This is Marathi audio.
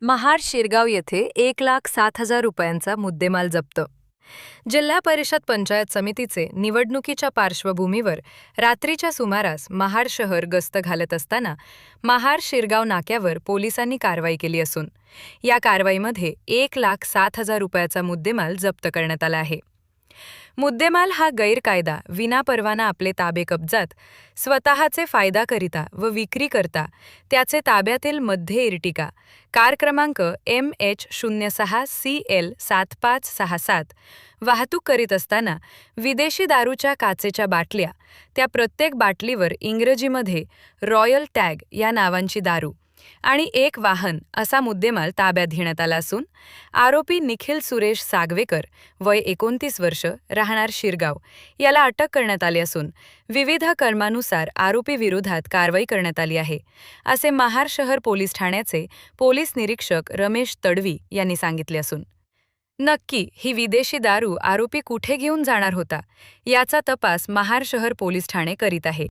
महाड शिरगाव येथे 1,07,000 रुपयांचा मुद्देमाल जप्त. जिल्हा परिषद पंचायत समितीचे निवडणुकीच्या पार्श्वभूमीवर रात्रीच्या सुमारास महाड शहर गस्त घालत असताना महाड शिरगाव नाक्यावर पोलिसांनी कारवाई केली असून या कारवाईमध्ये 1,07,000 रुपयाचा मुद्देमाल जप्त करण्यात आला आहे. मुद्देमाल हा गैरकायदा विनापरवाना आपले ताबे कब्जात स्वतःचे फायदाकरिता व विक्रीकरता त्याचे ताब्यातील मध्ये इर्टिका कार क्रमांक MH06CL7567 वाहतूक करीत असताना विदेशी दारूच्या काचेच्या बाटल्या त्या प्रत्येक बाटलीवर इंग्रजीमध्ये रॉयल टॅग या नावांची दारू आणि एक वाहन असा मुद्देमाल ताब्यात घेण्यात आला असून आरोपी निखिल सुरेश सागवेकर वय 29 वर्ष राहणार शिरगाव याला अटक करण्यात आली असून विविध कलमानुसार आरोपी विरोधात कारवाई करण्यात आली आहे असे महाड शहर पोलीस ठाण्याचे पोलीस निरीक्षक रमेश तडवी यांनी सांगितले असून नक्की ही विदेशी दारू आरोपी कुठे घेऊन जाणार होता याचा तपास महाड शहर पोलीस ठाणे करीत आहे.